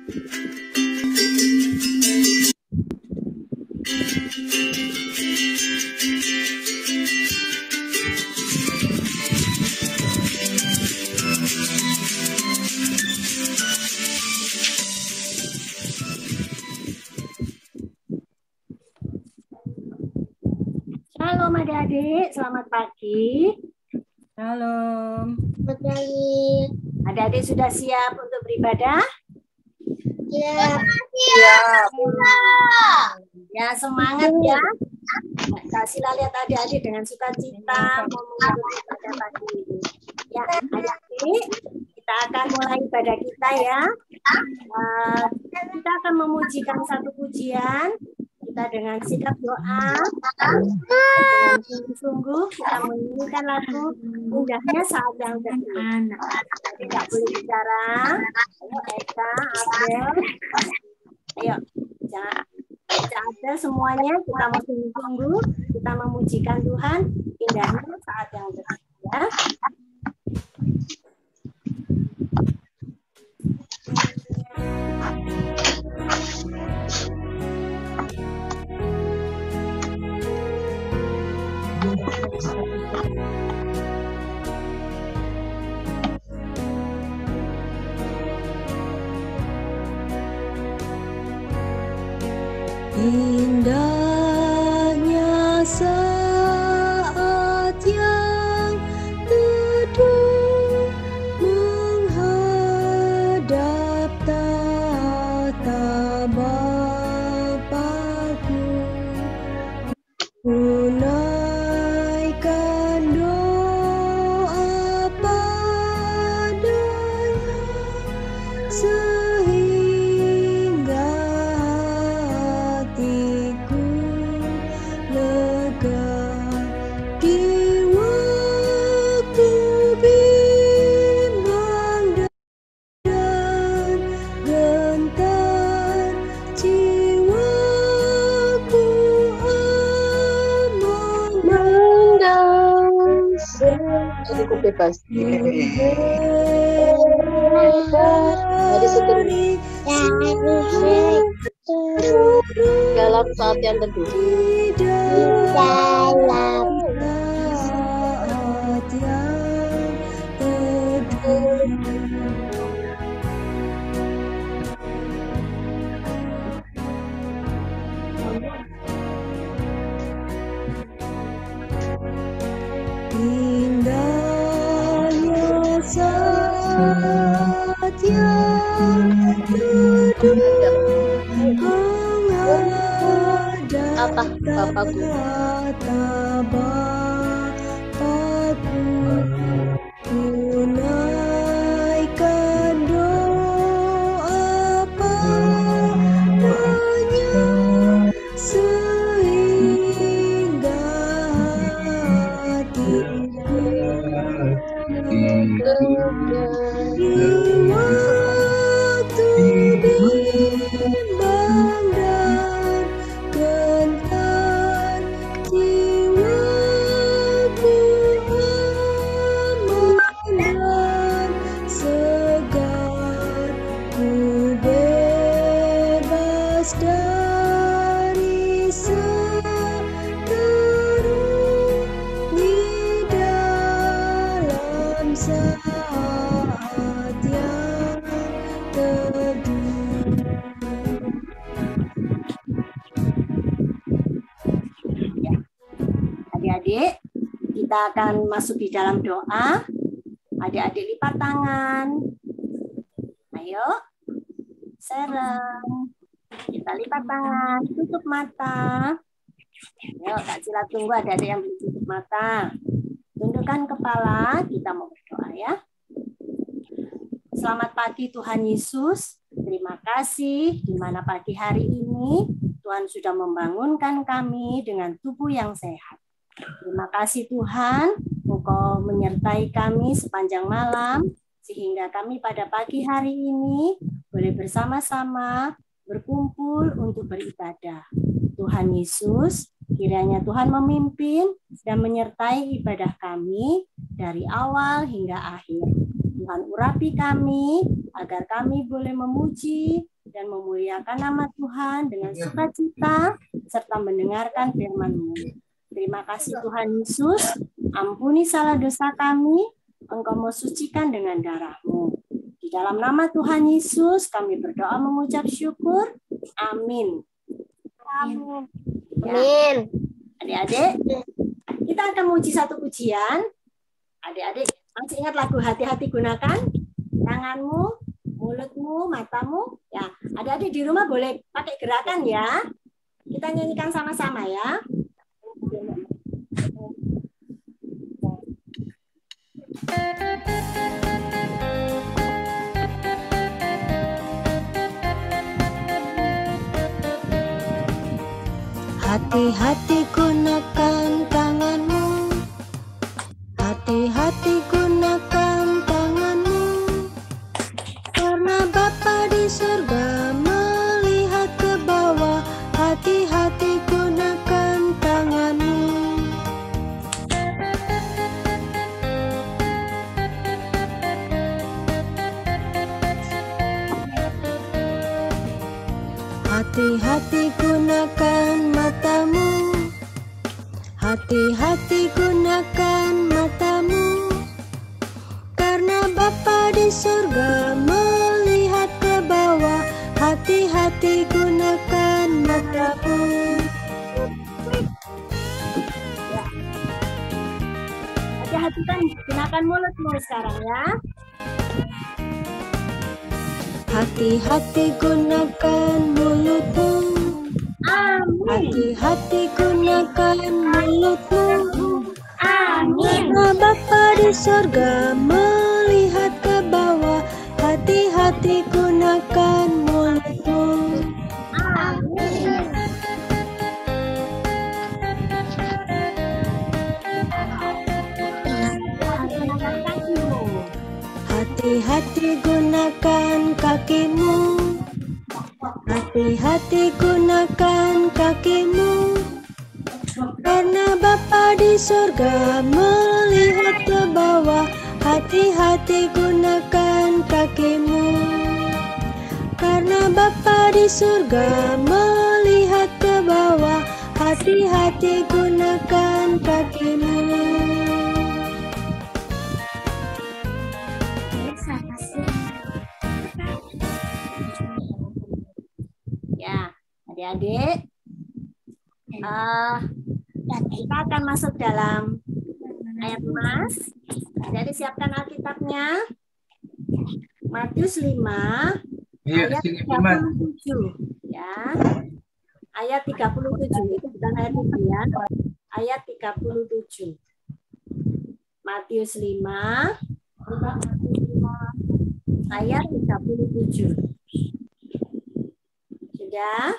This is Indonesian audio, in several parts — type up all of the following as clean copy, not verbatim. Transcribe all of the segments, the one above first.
Shalom adik-adik, selamat pagi. Shalom. Selamat pagi. Adik-adik sudah siap untuk beribadah? Ya. Ya, semangat ya. Kasihlah lihat adik-adik dengan sukacita mau mengikuti ibadah pagi ini. Ya, adik-adik, kita akan mulai ibadah kita ya. Kita akan memujikan satu pujian. Kita dengan sikap doa, dengan sungguh-sungguh kita menyanyikan lagu indahnya saat yang teduh. Tidak boleh bicara. Ayo Eka, Abel. Ayo, Abel semuanya kita mau sungguh-sungguh, kita memujikan Tuhan indahnya saat yang teduh. Ya. Indahnya saat yang teduh menghadap tata Bapa-Ku, tunaikan doa padanya sehingga hatiku lega di waktu bimbang dan gentar, jiwaku aman Cukup bebas. dari Dalam saat yang teduh. dalam saat yang teduh. Indahnya saat yang teduh menghadap Bapa-Ku. tata Bapa-Ku, tunaikan doa padanya sehingga hatiku di waktu bimbang dan gentar, jiwaku aman dan segar, ku bebas dari seteru di dalam saat yang teduh. Adik-adik, kita akan masuk di dalam doa. Adik-adik lipat tangan. Ayo, serem. Kita lipat tangan, tutup mata. Ayo, Kak Cila tunggu adik-adik yang belum tutup mata. Tundukkan kepala, kita mau berdoa ya. Selamat pagi Tuhan Yesus. Terima kasih di mana pagi hari ini Tuhan sudah membangunkan kami dengan tubuh yang sehat. Terima kasih Tuhan, Engkau menyertai kami sepanjang malam, sehingga kami pada pagi hari ini boleh bersama-sama berkumpul untuk beribadah. Tuhan Yesus, kiranya Tuhan memimpin dan menyertai ibadah kami dari awal hingga akhir. Tuhan urapi kami, agar kami boleh memuji dan memuliakan nama Tuhan dengan sukacita, serta mendengarkan firman-Mu. Terima kasih Tuhan Yesus, ampuni salah dosa kami, Engkau mau sucikan dengan darah-Mu. Di dalam nama Tuhan Yesus, kami berdoa mengucap syukur. Amin. Amin. Ya. Adik-adik, kita akan menguji satu pujian. Adik-adik, masih ingat lagu Hati-hati gunakan tanganmu, mulutmu, matamu. Ya, adik-adik di rumah boleh pakai gerakan ya. Kita nyanyikan sama-sama ya. Hati-hati gunakan tanganmu, hati-hati gunakan tanganmu, karena Bapa di surga melihat ke bawah. Hati-hati gunakan tanganmu. Hati-hati gunakan matamu, hati-hati gunakan matamu, karena Bapa di surga melihat ke bawah. Hati-hati gunakan matamu. Hati-hati kan gunakan mulutmu sekarang ya. Hati-hati gunakan mulutmu. Amin. Hati-hati gunakan mulutmu. Amin. Karena Bapa di surga melihat ke bawah. Hati-hati gunakan mulutmu. Amin. Hati-hati gunakan kakimu. Hati-hati gunakan kakimu, karena Bapa di surga melihat ke bawah. Hati-hati gunakan kakimu, karena Bapa di surga melihat ke bawah. Hati-hati gunakan kakimu. Ya, adik-adik, kita akan masuk dalam ayat Mas. Jadi siapkan Alkitabnya. Matius 5 ayat 37 ya. Ayat 37 itu bukan ayat 3 ya. Ayat 37. Matius 5 ayat 37. Sudah?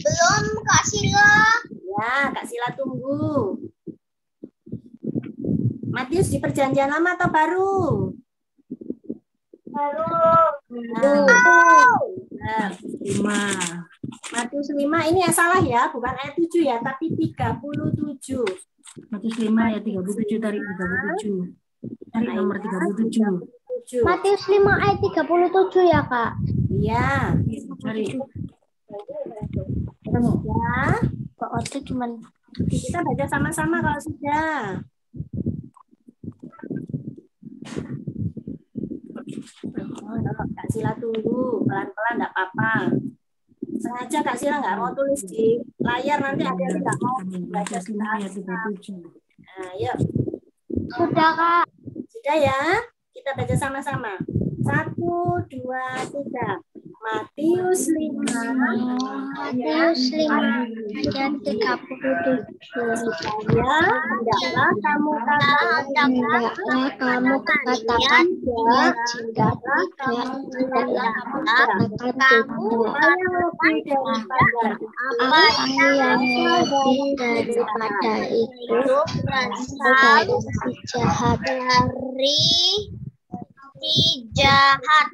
Belum, Kak Sila. Ya, Kak Sila tunggu. Matius di perjanjian lama atau baru? Baru. Nah, 5. Matius 5 ini yang salah ya, bukan ayat 7 ya, tapi 37. Matius 5 ayat 37 dari 37. Dari nomor 37. Matius 5 ayat 37 ya, Kak? Iya. Cari. Ya, Kok waktu cuman kita baca sama-sama kalau sudah. Kak Sila tunggu, pelan-pelan enggak apa-apa. Sengaja Kak Sila nggak mau tulis di layar, nanti ada yang nggak mau baca. Matius 5 ayat 37. Nah, yuk. sudah, Kak. Sudah ya? Kita baca sama-sama. 1, 2, 3. Matius 5 Matius 5 ayat 37. Ya, hendaklah kamu katakan ya, jika hendaklah kamu apa yang lebih daripada itu dari si jahat.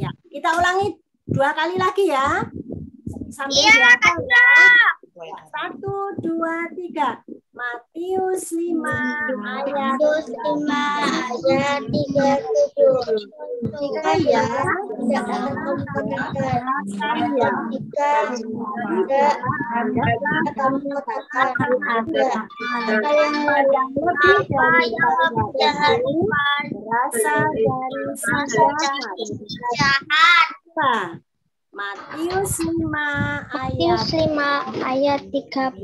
Ya, kita ulangi 2 kali lagi ya. Sambil Iya, dihafal ya. 1, 2, 3. Matius 5 ayat 5 ayat 37. Jika ya tidak kamu katakan, jika tidak kamu katakan ada apa yang lebih dari berasal dari jahat. Matius 5 Matius 5 ayat 37.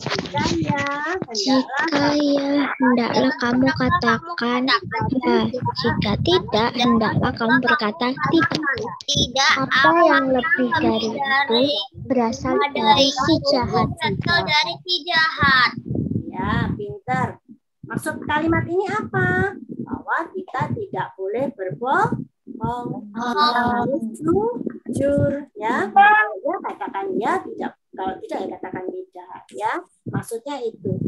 Jika ya, hendaklah kamu katakan ya. Jika tidak, hendaklah kamu berkata tidak. Apa yang lebih dari itu berasal dari si jahat. Ya, pintar. Maksud kalimat ini apa? Bahwa kita tidak boleh berbohong. Harus jujur, ya. Kalau ya katakan ya, tidak. Kalau tidak ya katakan tidak, ya. Maksudnya itu.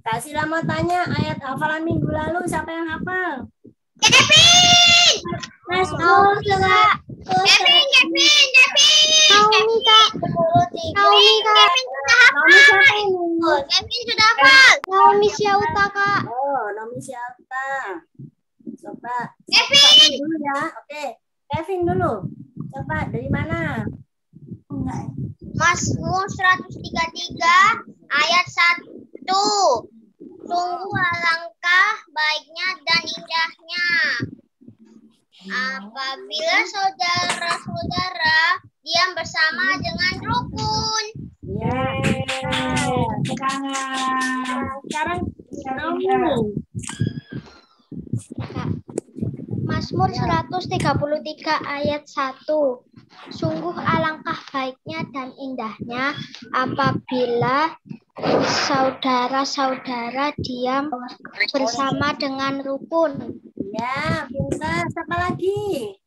Kak Sila mau tanya ayat hafalan minggu lalu siapa yang hafal? Kevin. Mas Naomi Kak. Kevin. Naomi Kak. Naomi Kak. Naomi siapa ini? Kevin sudah hafal. Naomi Syauta Kak. Oh, Naomi siapa? Coba. Kevin dulu ya. Oke. Kevin dulu. Coba dari mana? Mazmur 133 ayat 1. Sungguh alangkah baiknya dan indahnya apabila saudara-saudara diam bersama dengan rukun. Ya. Sekarang Naomi. Mazmur 133 ayat 1. Sungguh alangkah baiknya dan indahnya apabila saudara-saudara diam bersama dengan rukun. Ya, pintar. Siapa lagi?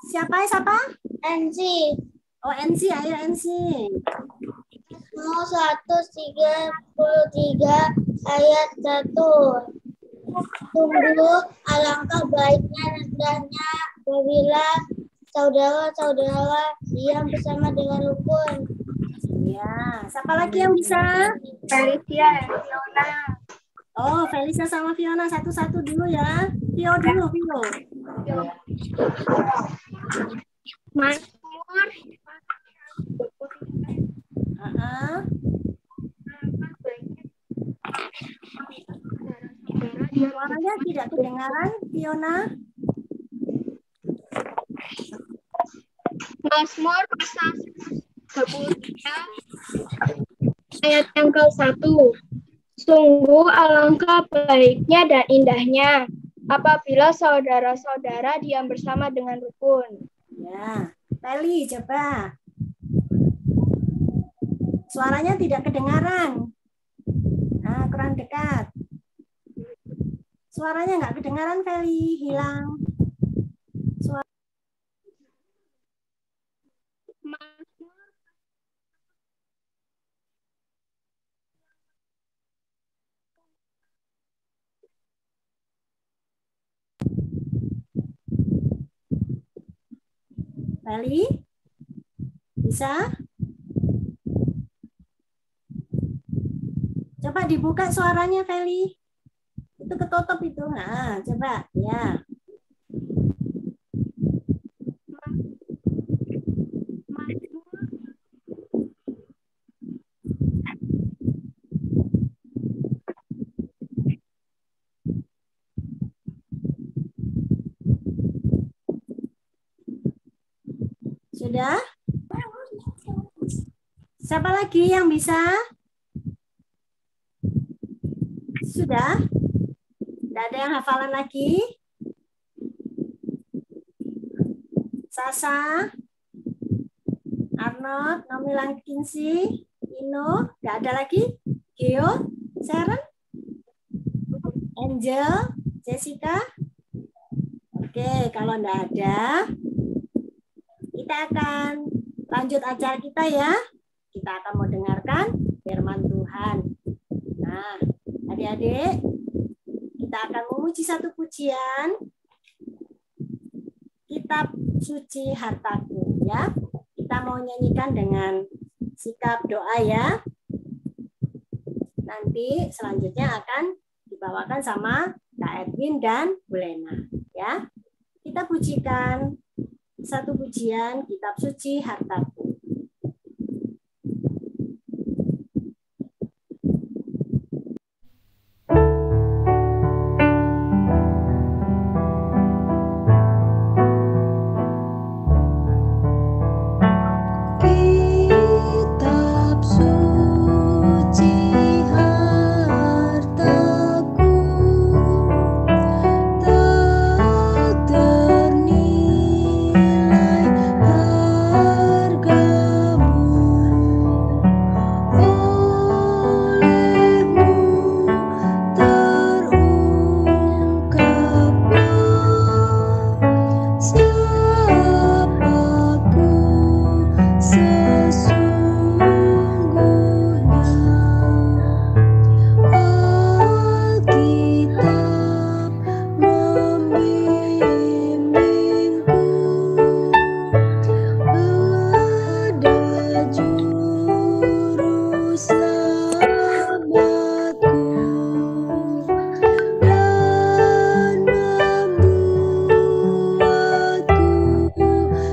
Siapa? NC. Oh, NC. Ayo NC. Mazmur 133 ayat 1. Sungguh alangkah baiknya dan indahnya apabila saudara-saudara diam bersama dengan rukun. Ya, siapa lagi yang bisa? Felicia dan Fiona. Oh, Felicia sama Fiona satu-satu dulu ya. Vio dulu, Vio. Mazmur. Suaranya tidak kedengaran, Fiona. Mazmur pasal 33 ayat yang ke-1. Sungguh alangkah baiknya dan indahnya apabila saudara-saudara diam bersama dengan rukun. Ya, Feli coba. Suaranya tidak kedengaran. Nah, kurang dekat. Suaranya nggak kedengaran, Feli. Hilang. Feli? Bisa? Coba dibuka suaranya, Feli. Itu ketutup itu. Nah, coba. Ya. Sudah? Siapa lagi yang bisa? Sudah? Tidak ada yang hafalan lagi? Sasa? Arnold? Nomi Langkinsi? Ino? Tidak ada lagi? Gio? Sharon? Angel? Jessica? Oke, kalau tidak ada, kita akan lanjut acara kita ya. Kita akan mau dengarkan firman Tuhan. Nah, adik-adik, kita akan memuji satu pujian. Kitab Suci Hartaku ya. Kita mau nyanyikan dengan sikap doa ya. Nanti selanjutnya akan dibawakan sama Kak Edwin dan Bu Lena ya. Kita pujikan satu pujian kitab suci Hartaku. Kitab suci hartaku, tak ternilai hargamu, olehmu terungkaplah siapaku sesungguhnya. Alkitab membimbingku, ada juru selamatku dan membuatku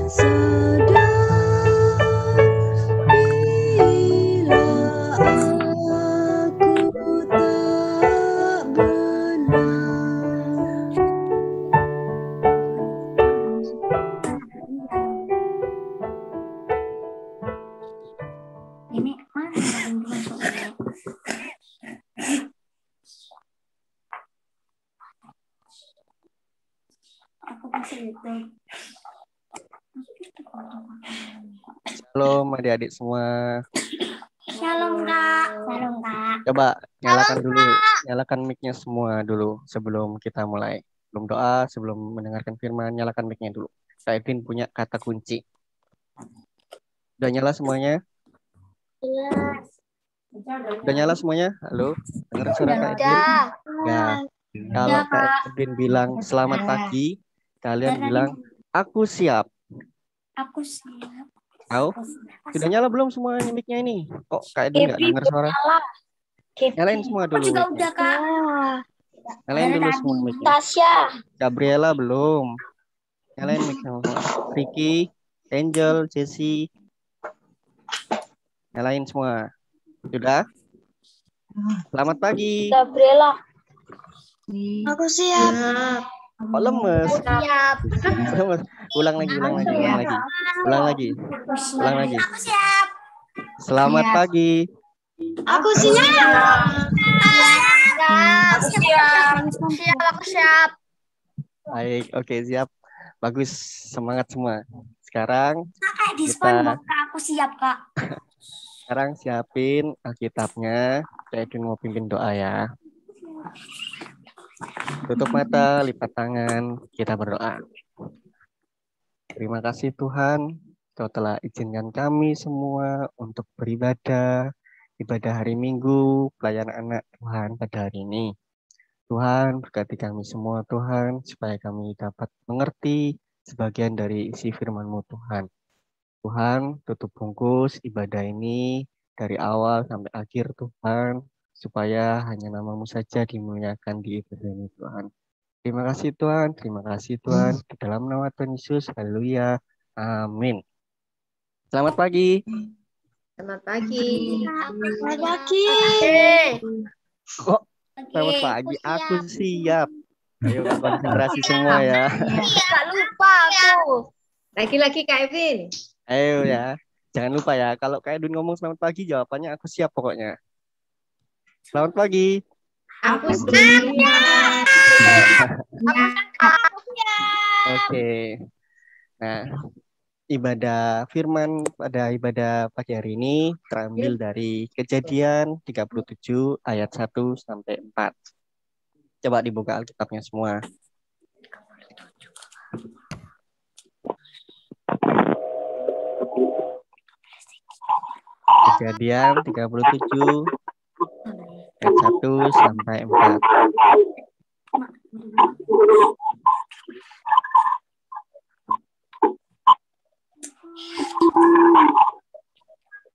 sadar bila aku tak benar. Ini mana yang masuk ini? Aku masih itu. Halo adik-adik semua. Shalom Kak. Shalom Kak. Coba nyalakan dulu, nyalakan mic-nya semua dulu sebelum kita mulai. Sebelum doa, sebelum mendengarkan firman, nyalakan mic-nya dulu. Kak Edwin punya kata kunci. Udah nyala semuanya? Udah nyala semuanya? Halo? Dengar suara Kak Edwin? Ya. Kalau Kak Edwin bilang selamat pagi, kalian bilang aku siap. Aku siap. Tahu? Sudah nyala belum semua mic-nya ini? Kok Kak Edwin nggak dengar suara? Nyalain semua dulu. Juga mic-nya. udah Kak. Nyalain dulu semua mic-nya. Tasya. Gabriela belum. Nyalain mic semua. Ricky, Angel, Jesse. Nyalain semua. Sudah? Selamat pagi. Gabriela. Aku siap. Kok lemes? Siap. Lemes. Ulang lagi. Aku siap. Selamat pagi. Aku siap. Aku siap. Aku siap. Baik, oke siap. Bagus, semangat semua. Sekarang Kak di Kita- SpongeBob Kak. Aku siap Kak. sekarang siapin Alkitabnya. Saya Edwin mau pimpin doa ya. Tutup mata, lipat tangan, kita berdoa. Terima kasih Tuhan, Kau telah izinkan kami semua untuk beribadah, ibadah hari Minggu, pelayanan anak Tuhan pada hari ini. Tuhan, berkati kami semua Tuhan, supaya kami dapat mengerti sebagian dari isi firman-Mu Tuhan. Tuhan, tutup bungkus ibadah ini dari awal sampai akhir Tuhan, supaya hanya nama-Mu saja dimuliakan di ibadah ini Tuhan. Terima kasih Tuhan, di dalam nama Tuhan Yesus, haleluya, amin. Selamat pagi. Selamat pagi. Selamat pagi. Kok selamat pagi, aku siap. Ayo konsentrasi semua ya. Gak lupa aku. Lagi-lagi Kak Evin. Ayo ya, jangan lupa ya, kalau Kak Edwin ngomong selamat pagi, jawabannya aku siap pokoknya. Selamat pagi. Aku siap. Oke. Nah, ibadah firman pada ibadah pagi hari ini terambil dari Kejadian 37 ayat 1 sampai 4. Coba dibuka Alkitabnya semua. Kejadian 37 ayat 1 sampai 4.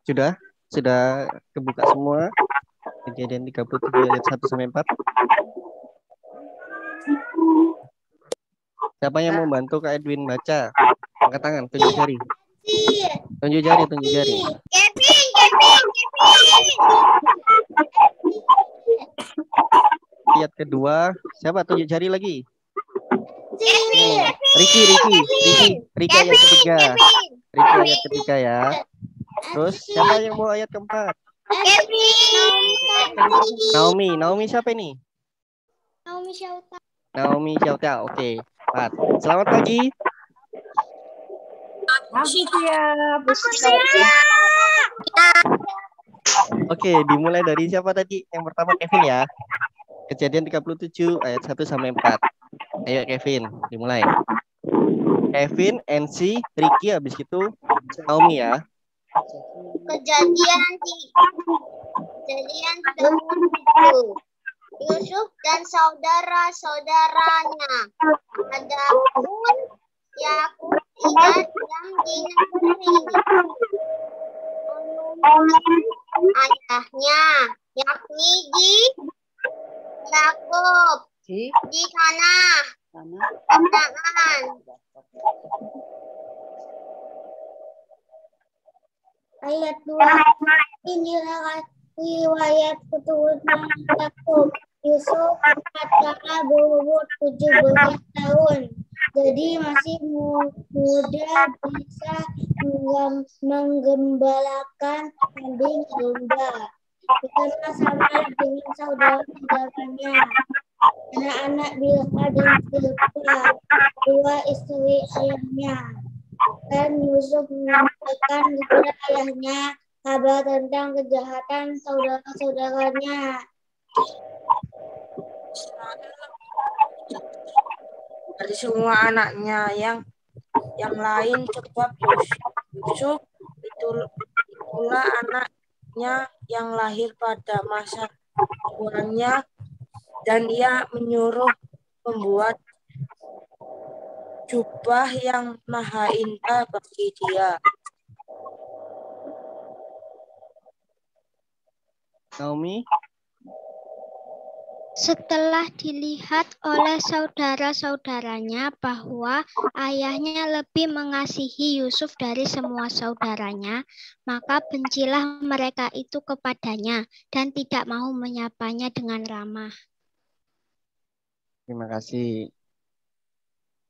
Sudah? sudah kebuka semua? Kejadian 37 ayat 1 sampai 4. Siapa yang mau bantu Kak Edwin baca? Angkat tangan, tunjuk jari. Tunjuk jari, tunjuk jari. Ayat kedua, siapa tunjuk jari lagi? Riki ayat ketiga. Riki ayat ketiga ya. Terus siapa yang mau ayat keempat? Naomi siapa ini? Naomi Syauta. Oke. 4. Selamat pagi. Oke, dimulai dari siapa tadi? Yang pertama Kevin ya. Kejadian 37 ayat 1 sampai 4. Ayo Kevin, dimulai. Kevin, NC, Ricky, habis itu Naomi ya. Kejadian 37. Yusuf dan saudara-saudaranya. Adapun Yakub tinggal di negeri ayahnya, yakni di Yakub, di tanah Kanaan. Ayat 2. Inilah riwayat keturunan Yakub. Yusuf tatkala berumur 17 tahun. Jadi masih muda bisa menggembalakan kambing domba. Bersama sama dengan saudara-saudaranya. Anak-anak Bilha dan Zilpa, dua istri ayahnya. Dan Yusuf menyampaikan kepada ayahnya kabar tentang kejahatan saudara-saudaranya. Dari semua anaknya yang lain, sebab Yusuf itulah anaknya yang lahir pada masa tuannya, dan ia menyuruh membuat jubah yang maha indah bagi dia. Naomi. Setelah dilihat oleh saudara-saudaranya bahwa ayahnya lebih mengasihi Yusuf dari semua saudaranya, maka bencilah mereka itu kepadanya dan tidak mau menyapanya dengan ramah. Terima kasih.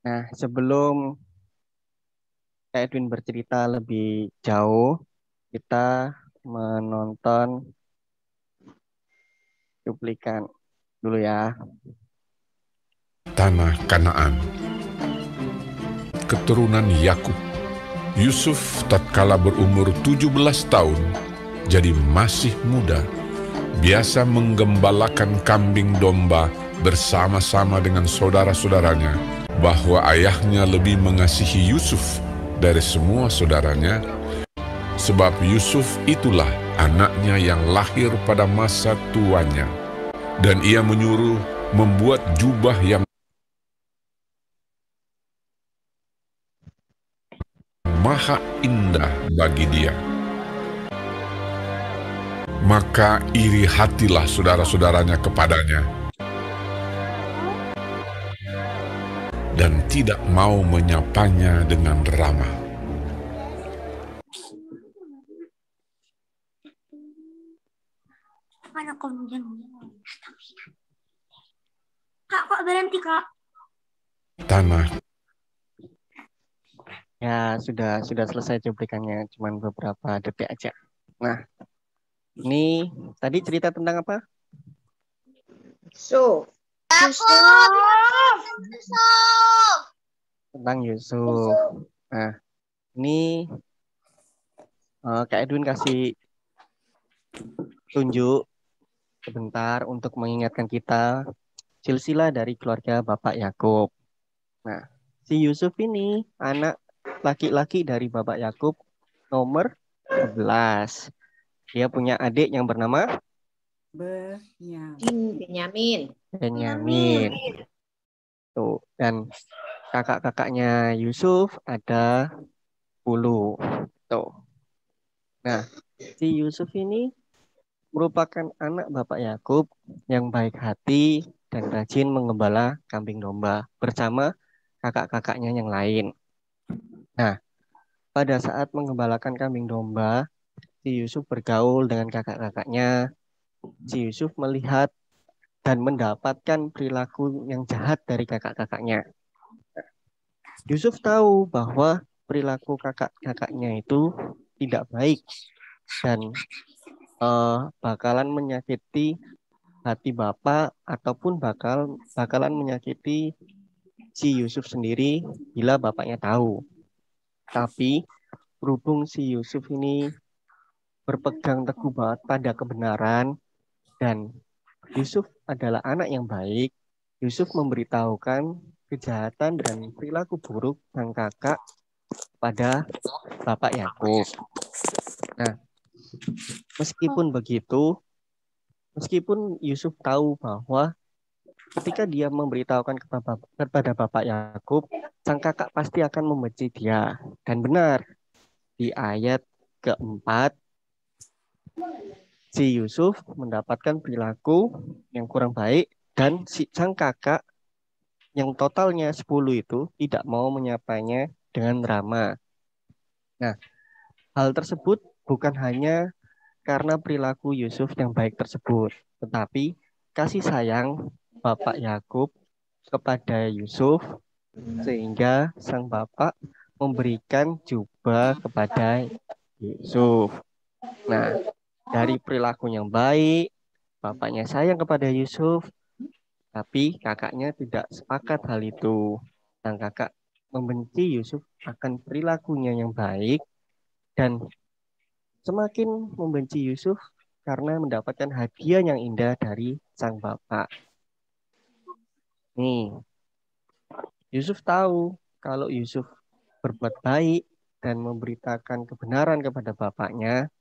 Nah, sebelum Kak Edwin bercerita lebih jauh, kita menonton cuplikan dulu ya. Tanah Kanaan. Keturunan Yakub. Yusuf tatkala berumur 17 tahun, jadi masih muda, biasa menggembalakan kambing domba bersama-sama dengan saudara-saudaranya, bahwa ayahnya lebih mengasihi Yusuf dari semua saudaranya, sebab Yusuf itulah anaknya yang lahir pada masa tuanya. Dan ia menyuruh membuat jubah yang maha indah bagi dia. Maka iri hatilah saudara-saudaranya kepadanya, dan tidak mau menyapanya dengan ramah. Kak, kok berhenti, Kak? Tanah. Ya, sudah selesai cuplikannya, cuman beberapa detik aja. Nah, ini tadi cerita tentang apa? Tentang Yusuf. Nah, ini Kak Edwin kasih tunjuk sebentar untuk mengingatkan kita silsilah dari keluarga Bapak Yakub. Nah, si Yusuf ini anak laki-laki dari Bapak Yakub nomor 11. Dia punya adik yang bernama Benyamin. Tuh, dan kakak-kakaknya Yusuf ada 10. Tuh. Nah, Si Yusuf ini merupakan anak Bapak Yakub yang baik hati dan rajin mengembala kambing domba bersama kakak-kakaknya yang lain. Nah, pada saat mengembalakan kambing domba, si Yusuf bergaul dengan kakak-kakaknya. Si Yusuf melihat dan mendapatkan perilaku yang jahat dari kakak-kakaknya. Yusuf tahu bahwa perilaku kakak-kakaknya itu tidak baik dan bakalan menyakiti hati bapak ataupun bakalan menyakiti si Yusuf sendiri bila bapaknya tahu. Tapi berhubung si Yusuf ini berpegang teguh banget pada kebenaran dan Yusuf adalah anak yang baik, Yusuf memberitahukan kejahatan dan perilaku buruk sang kakak pada Bapak Yakub. Nah, meskipun begitu, meskipun Yusuf tahu bahwa ketika dia memberitahukan kepada Bapak Yakub, sang kakak pasti akan membenci dia. Dan benar, di ayat keempat, si Yusuf mendapatkan perilaku yang kurang baik dan sang kakak yang totalnya 10 itu tidak mau menyapanya dengan ramah. Nah, hal tersebut bukan hanya karena perilaku Yusuf yang baik tersebut, tetapi kasih sayang Bapak Yakub kepada Yusuf sehingga sang bapak memberikan jubah kepada Yusuf. Nah, dari perilaku yang baik, bapaknya sayang kepada Yusuf, tapi kakaknya tidak sepakat hal itu. Sang kakak membenci Yusuf akan perilakunya yang baik dan semakin membenci Yusuf karena mendapatkan hadiah yang indah dari sang bapak. Nih, Yusuf tahu kalau Yusuf berbuat baik dan memberitakan kebenaran kepada bapaknya,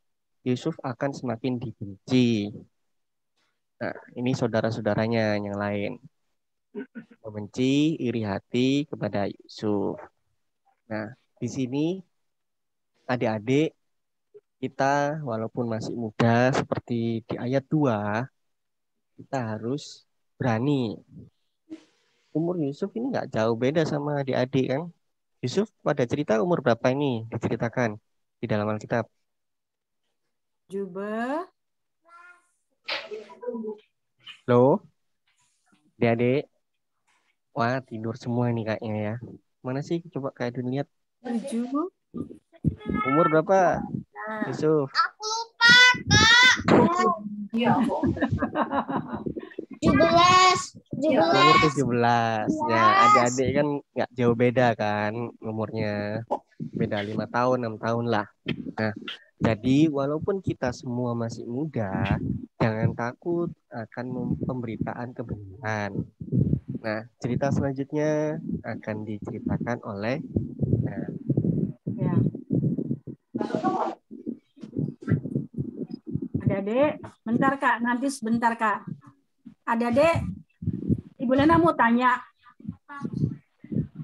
Yusuf akan semakin dibenci. Nah, ini saudara-saudaranya yang lain. Membenci, iri hati kepada Yusuf. Nah, di sini adik-adik kita walaupun masih muda seperti di ayat 2, kita harus berani. Umur Yusuf ini nggak jauh beda sama adik-adik kan. Yusuf pada cerita umur berapa ini diceritakan di dalam Alkitab? Jubah. Loh, adik-adik. Wah, tidur semua nih kayaknya ya. Mana sih? Coba Kak Edwin lihat. 7. Umur berapa? Yusuf. Aku lupa, Kak. 17. Umur 17. Ya, adik-adik kan nggak jauh beda kan umurnya. Beda 5 tahun, 6 tahun lah. Nah, jadi walaupun kita semua masih muda, jangan takut akan pemberitaan kebenaran. Nah, cerita selanjutnya akan diceritakan oleh Ya. Adik-adik, bentar Kak, nanti sebentar Kak. Adik-adik, Ibu Lena mau tanya,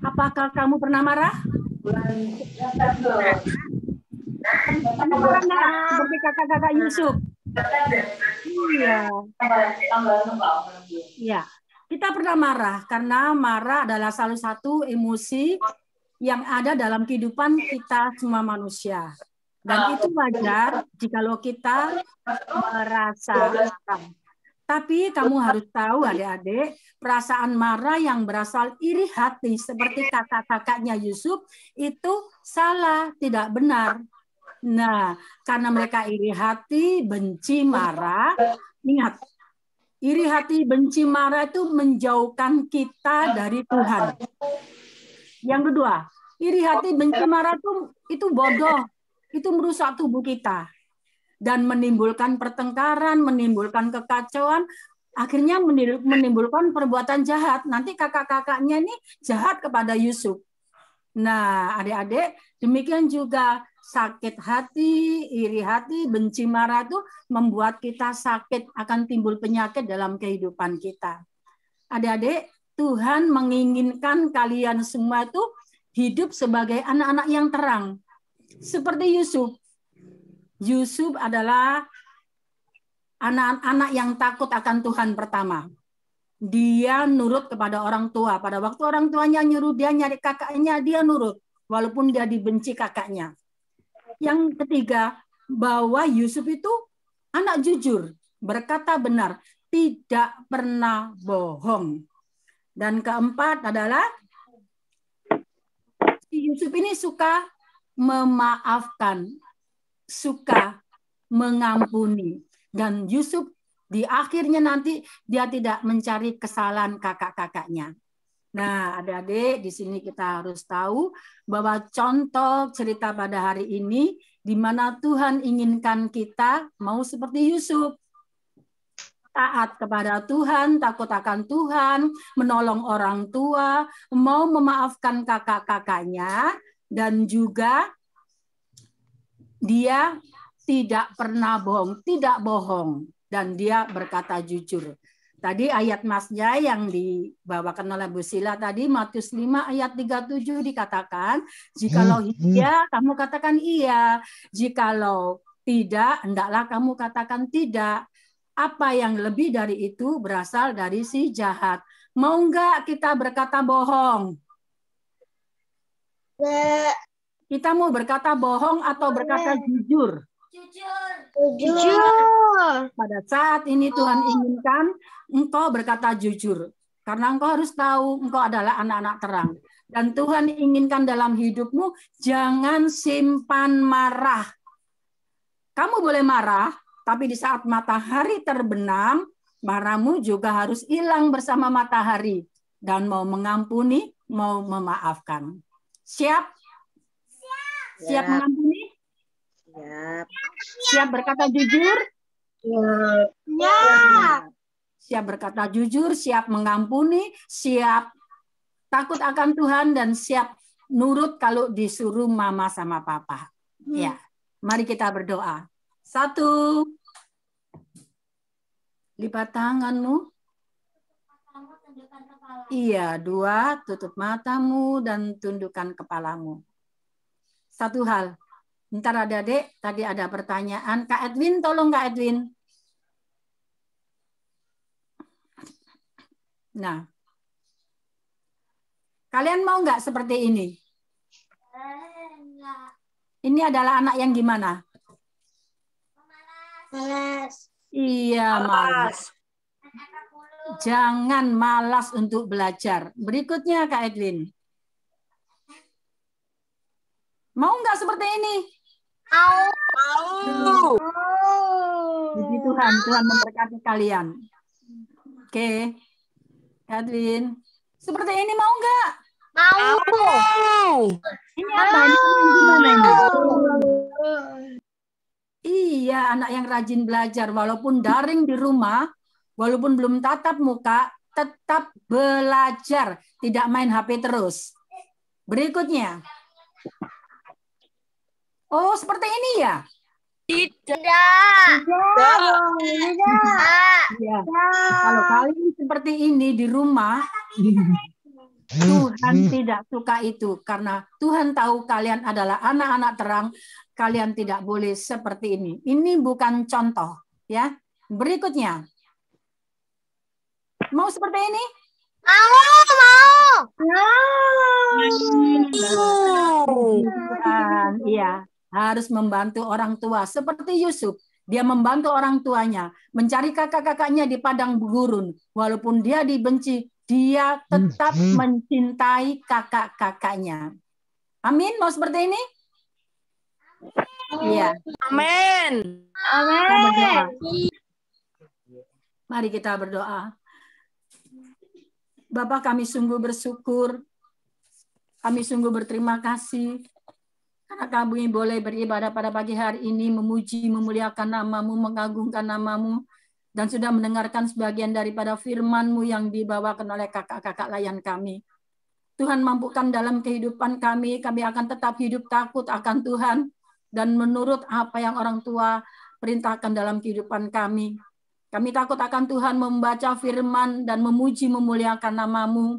apakah kamu pernah marah? Pernah marah nggak? Seperti kakak-kakak Yusuf. Iya. Iya. Kita pernah marah karena marah adalah salah satu emosi yang ada dalam kehidupan kita semua manusia. Dan itu wajar jikalau kita merasa marah. Tapi kamu harus tahu adik-adik, perasaan marah yang berasal iri hati seperti kakak-kakaknya Yusuf itu salah, tidak benar. Nah, karena mereka iri hati, benci, marah, ingat, iri hati, benci, marah itu menjauhkan kita dari Tuhan. Yang kedua, iri hati, benci, marah itu bodoh, itu merusak tubuh kita. Dan menimbulkan pertengkaran, menimbulkan kekacauan, akhirnya menimbulkan perbuatan jahat. Nanti kakak-kakaknya ini jahat kepada Yusuf. Nah, adik-adik, demikian juga sakit hati, iri hati, benci, marah itu membuat kita sakit, akan timbul penyakit dalam kehidupan kita. Adik-adik, Tuhan menginginkan kalian semua itu hidup sebagai anak-anak yang terang. Seperti Yusuf. Yusuf adalah anak-anak yang takut akan Tuhan pertama. Dia nurut kepada orang tua. Pada waktu orang tuanya nyuruh dia nyari kakaknya, dia nurut. Walaupun dia dibenci kakaknya. Yang ketiga, bahwa Yusuf itu anak jujur, berkata benar, tidak pernah bohong. Dan keempat adalah si Yusuf ini suka memaafkan, suka mengampuni. Dan Yusuf di akhirnya nanti dia tidak mencari kesalahan kakak-kakaknya. Nah, adik-adik, di sini kita harus tahu bahwa contoh cerita pada hari ini di mana Tuhan inginkan kita mau seperti Yusuf. Taat kepada Tuhan, takut akan Tuhan, menolong orang tua, mau memaafkan kakak-kakaknya, dan juga dia tidak pernah bohong, tidak bohong, dan dia berkata jujur. Tadi ayat Masnya yang dibawakan oleh Bu Sila tadi, Matius 5 ayat 37 dikatakan, jikalau iya, kamu katakan iya. Jikalau tidak, hendaklah kamu katakan tidak. Apa yang lebih dari itu berasal dari si jahat. Mau enggak kita berkata bohong? Kita mau berkata bohong atau berkata jujur? Jujur. Pada saat ini Tuhan inginkan engkau berkata jujur. Karena engkau harus tahu engkau adalah anak-anak terang. Dan Tuhan inginkan dalam hidupmu jangan simpan marah. Kamu boleh marah, tapi di saat matahari terbenam, marahmu juga harus hilang bersama matahari. Dan mau mengampuni, mau memaafkan. Siap? Siap mengampuni? Siap berkata jujur? Siap berkata jujur, siap mengampuni, siap takut akan Tuhan, dan siap nurut kalau disuruh mama sama papa. Ya, mari kita berdoa. 1. Lipat tanganmu. Iya, 2. Tutup matamu dan tundukkan kepalamu. Satu hal. Ntar adik-adik, tadi ada pertanyaan. Kak Edwin, tolong Kak Edwin. Nah, kalian mau nggak seperti ini? Ini adalah anak yang gimana? Malas. Iya, malas. Jangan malas untuk belajar. Berikutnya Kak Edwin. Mau nggak seperti ini? Mau. Puji Tuhan, Tuhan memberkati kalian. Oke, Edwin. Seperti ini mau nggak? Mau. Ini apa? Ini gimana ini? Iya, anak yang rajin belajar. Walaupun daring di rumah, walaupun belum tatap muka, tetap belajar. Tidak main HP terus. Berikutnya. Oh, seperti ini ya? Tidak. Ya. Kalau kalian seperti ini di rumah, Tuhan tidak suka itu. Karena Tuhan tahu kalian adalah anak-anak terang, kalian tidak boleh seperti ini. Ini bukan contoh. Ya. Berikutnya. Mau seperti ini? Tuhan, iya. Harus membantu orang tua seperti Yusuf. Dia membantu orang tuanya mencari kakak-kakaknya di padang gurun. Walaupun dia dibenci, dia tetap mencintai kakak-kakaknya. Amin. Mau seperti ini? Iya. Amin. Mari kita berdoa. Bapak, kami sungguh bersyukur. Kami sungguh berterima kasih. Karena kami boleh beribadah pada pagi hari ini, memuji, memuliakan nama-Mu, mengagungkan nama-Mu, dan sudah mendengarkan sebagian daripada firman-Mu yang dibawakan oleh kakak-kakak layan kami. Tuhan, mampukan dalam kehidupan kami akan tetap hidup takut akan Tuhan, dan menurut apa yang orang tua perintahkan dalam kehidupan kami. Kami takut akan Tuhan, membaca firman dan memuji, memuliakan nama-Mu,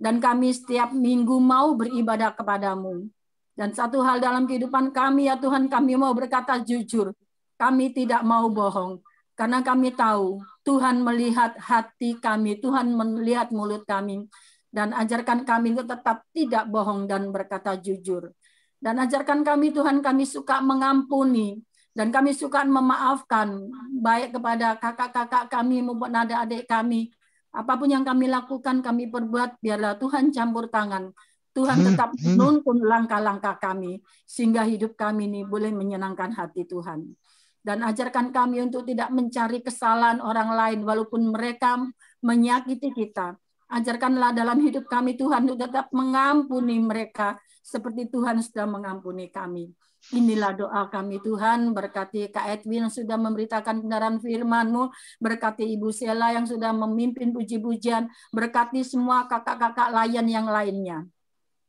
dan kami setiap minggu mau beribadah kepada-Mu. Dan satu hal dalam kehidupan kami ya Tuhan, kami mau berkata jujur. Kami tidak mau bohong. Karena kami tahu Tuhan melihat hati kami, Tuhan melihat mulut kami. Dan ajarkan kami untuk tetap tidak bohong dan berkata jujur. Dan ajarkan kami Tuhan, kami suka mengampuni. Dan kami suka memaafkan, baik kepada kakak-kakak kami maupun adik-adik kami. Apapun yang kami lakukan, kami perbuat, biarlah Tuhan campur tangan. Tuhan tetap menuntun langkah-langkah kami, sehingga hidup kami ini boleh menyenangkan hati Tuhan. Dan ajarkan kami untuk tidak mencari kesalahan orang lain, walaupun mereka menyakiti kita. Ajarkanlah dalam hidup kami Tuhan untuk tetap mengampuni mereka, seperti Tuhan sudah mengampuni kami. Inilah doa kami Tuhan, berkati Kak Edwin yang sudah memberitakan kebenaran firman-Mu, berkati Ibu Sela yang sudah memimpin puji-pujian, berkati semua kakak-kakak layan yang lainnya.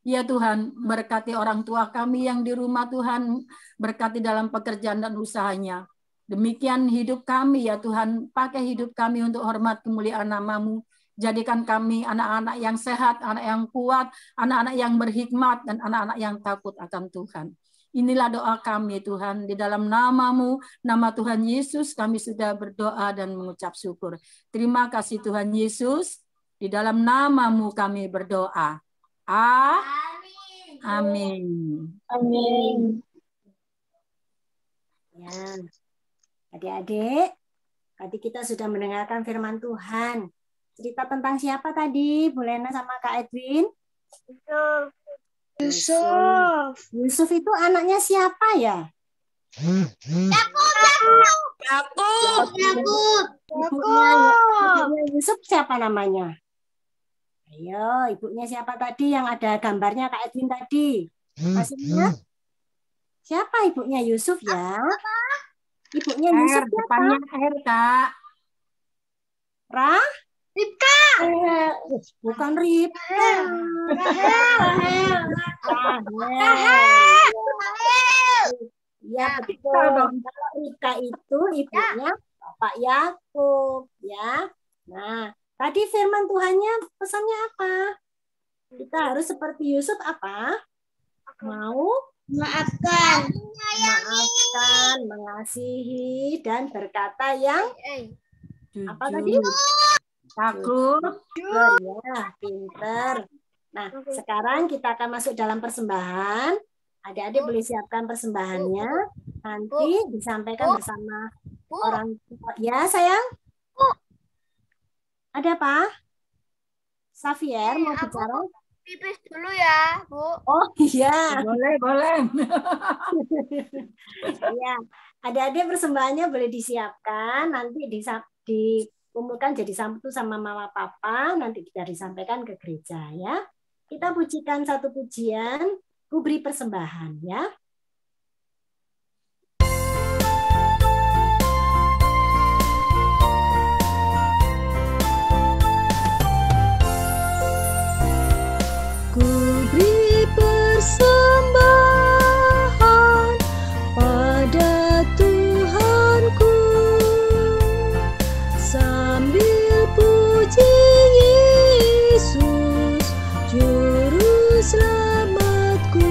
Ya Tuhan, berkati orang tua kami yang di rumah Tuhan, berkati dalam pekerjaan dan usahanya. Demikian hidup kami ya Tuhan, pakai hidup kami untuk hormat kemuliaan nama-Mu. Jadikan kami anak-anak yang sehat, anak yang kuat, anak-anak yang berhikmat, dan anak-anak yang takut akan Tuhan. Inilah doa kami Tuhan, di dalam nama-Mu, nama Tuhan Yesus kami sudah berdoa dan mengucap syukur. Terima kasih Tuhan Yesus, di dalam nama-Mu kami berdoa. Amin. Amin. Ya, adik-adik, tadi kita sudah mendengarkan firman Tuhan. Cerita tentang siapa tadi, Bu Lena sama Kak Edwin? Yusuf. Yusuf itu anaknya siapa ya? Ibunya Yusuf siapa namanya? Ayo, ibunya siapa tadi yang ada gambarnya Kak Edwin tadi? Masih ingat? Siapa ibunya Yusuf ya? Ibunya Yusuf siapa? Depannya R, Kak. Ribka. Bukan Ribka. Ya betul. Kalau Ribka itu ibunya Bapak Yakub ya. Nah, tadi firman Tuhannya pesannya apa? Kita harus seperti Yusuf apa? Mau Maafkan. memaafkan, mengasihi, dan berkata yang apa tadi? Takut. Ya, pinter. Nah, sekarang kita akan masuk dalam persembahan. Adik-adik boleh siapkan persembahannya. Nanti disampaikan bersama orang tua. Ya, sayang? Ada apa? Xavier mau bicara? Pipis dulu ya, Bu. Oh iya. Boleh. Ya, adik-adik persembahannya boleh disiapkan. Nanti dikumpulkan jadi satu sama mama papa. Nanti kita disampaikan ke gereja ya. Kita pujikan satu pujian. Ku beri persembahan ya. Persembahan pada Tuhanku sambil puji Yesus juru selamatku.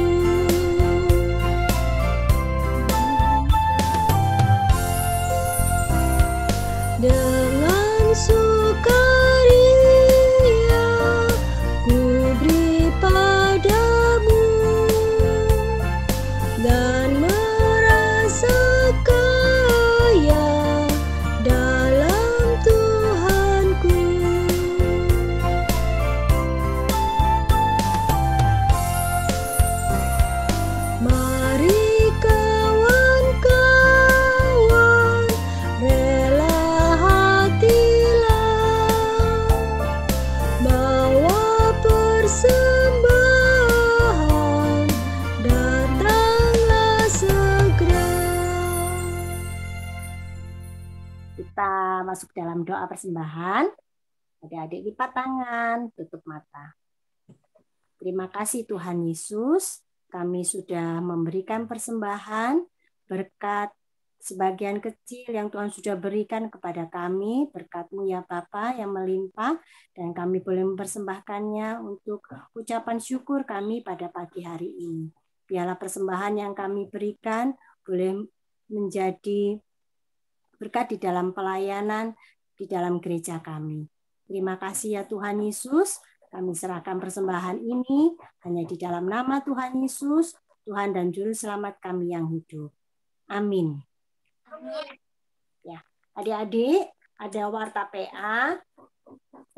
Dengan sukaria ku beri padamu dan merasa kaya dalam Tuhanku. Mari kawan-kawan, rela hatilah, bawa persembahan, datanglah segera. Kita masuk dalam doa persembahan. Adik-adik lipat tangan, tutup mata. Terima kasih Tuhan Yesus. Kami sudah memberikan persembahan berkat sebagian kecil yang Tuhan sudah berikan kepada kami. Berkat-Mu ya Bapa yang melimpah. Dan kami boleh mempersembahkannya untuk ucapan syukur kami pada pagi hari ini. biarlah persembahan yang kami berikan boleh menjadi berkat di dalam pelayanan di dalam gereja kami. Terima kasih ya Tuhan Yesus, kami serahkan persembahan ini hanya di dalam nama Tuhan Yesus, Tuhan dan Juru Selamat kami yang hidup. Amin. Ya, adik-adik, ada warta PA.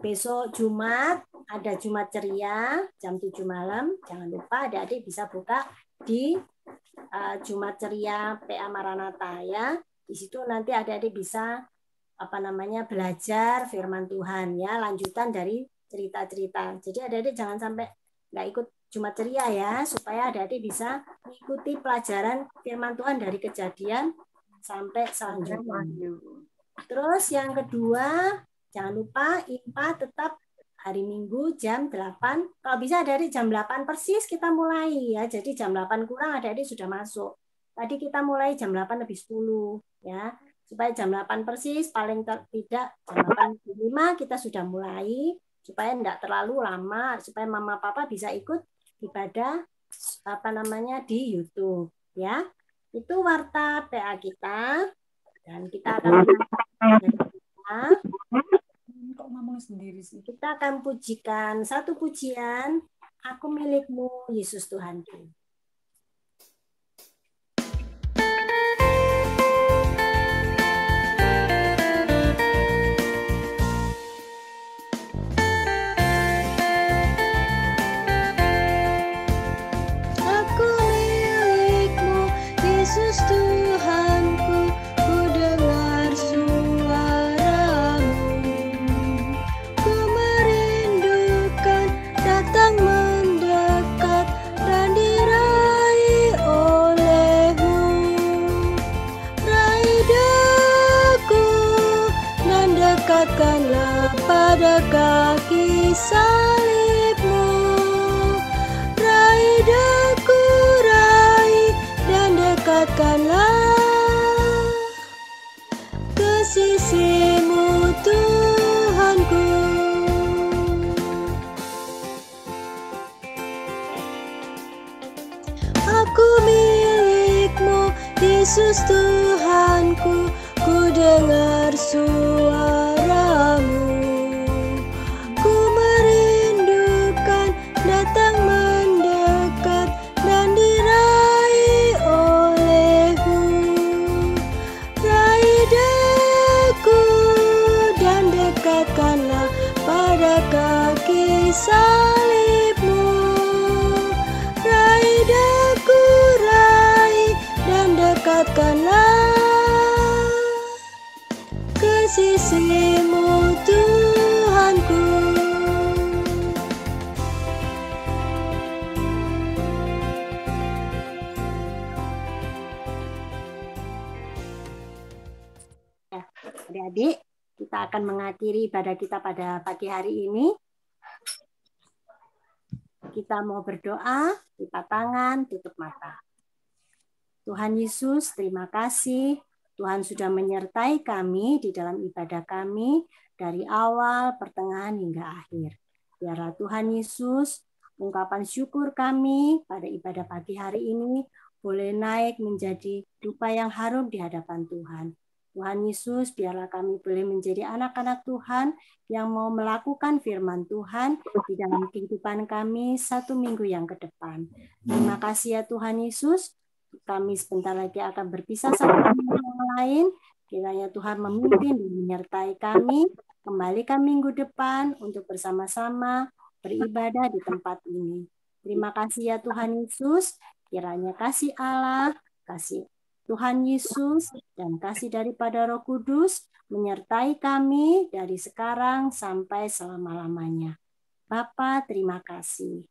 Besok Jumat, ada Jumat Ceria, jam 7 malam. Jangan lupa adik-adik bisa buka di Jumat Ceria PA Maranatha ya. Di situ nanti adik-adik bisa belajar firman Tuhan ya, lanjutan dari cerita-cerita. Jadi adik-adik jangan sampai nggak ikut Jumat Ceria ya, supaya adik-adik bisa mengikuti pelajaran firman Tuhan dari Kejadian sampai selanjutnya. Terus yang kedua, jangan lupa IPA tetap hari Minggu jam 8. Kalau bisa dari jam 8 persis kita mulai ya. Jadi jam 8 kurang adik-adik sudah masuk. Tadi kita mulai jam 8 lebih 10 ya. Supaya jam 8 persis, paling tidak jam 8.05 kita sudah mulai. Supaya tidak terlalu lama, supaya mama papa bisa ikut ibadah di YouTube ya. Itu warta PA kita. Dan kita akan kita akan pujikan satu pujian, Aku Milikmu Yesus Tuhanku. Aku milikmu, Yesus Tuhanku, ku dengar suaramu. Ku merindukan datang mendekat dan diraih olehmu. Raih daku dan dekatkanlah pada kaki salibmu. Raih daku, raih dan dekatkanlah ke sisimu Tuhanku. Aku milikmu, Yesus Tuhanku, ku dengar suaramu. Ku merindukan datang mendekat dan diraih olehmu. Raih daku dan dekatkanlah pada kaki salibmu. Raih daku, raih dan dekatkanlah ke sisimu Tuhanku. Adik-adik, kita akan mengakhiri ibadah kita pada pagi hari ini. Kita mau berdoa, lipat tangan, tutup mata. Tuhan Yesus, terima kasih. Tuhan sudah menyertai kami di dalam ibadah kami dari awal, pertengahan, hingga akhir. Biarlah Tuhan Yesus, ungkapan syukur kami pada ibadah pagi hari ini boleh naik menjadi dupa yang harum di hadapan Tuhan. Tuhan Yesus, biarlah kami boleh menjadi anak-anak Tuhan yang mau melakukan firman Tuhan di dalam kehidupan kami 1 minggu yang ke depan. Terima kasih ya Tuhan Yesus. Kami sebentar lagi akan berpisah satu dengan yang lain. Kiranya Tuhan memimpin dan menyertai kami. Kembalikan minggu depan untuk bersama-sama beribadah di tempat ini. Terima kasih ya Tuhan Yesus. Kiranya kasih Allah, kasih Tuhan Yesus, dan kasih daripada Roh Kudus menyertai kami dari sekarang sampai selama-lamanya. Bapa, terima kasih.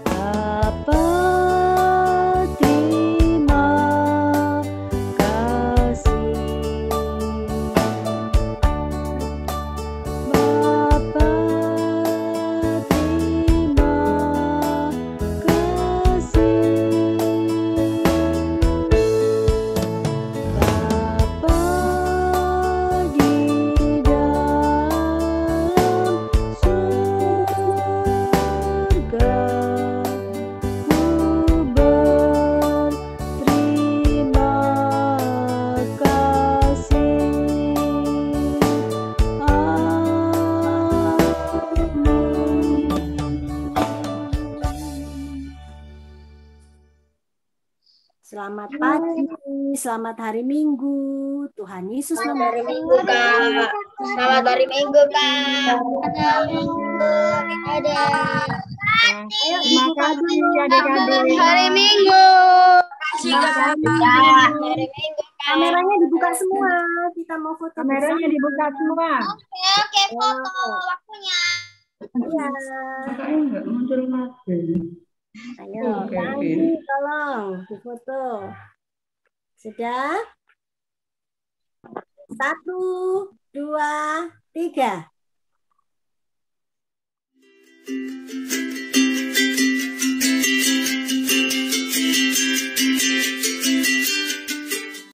Bapa, terima kasih. Bapa, terima kasih. Selamat pagi, selamat hari Minggu. Tuhan Yesus Selamat hari Minggu, Kak. Selamat hari Minggu, Kak. Selamat hari Minggu, adik-adik. Terima kasih adik-adik. Hari Minggu. Selamat hari Minggu. Hari Minggu, Kak. Kameranya dibuka semua. Kita mau foto Kameranya bersama. dibuka semua. Oke, foto waktunya. Iya. Enggak muncul lagi. Ayo, Oke. Tanggi, tolong difoto. Sudah? 1, 2, 3.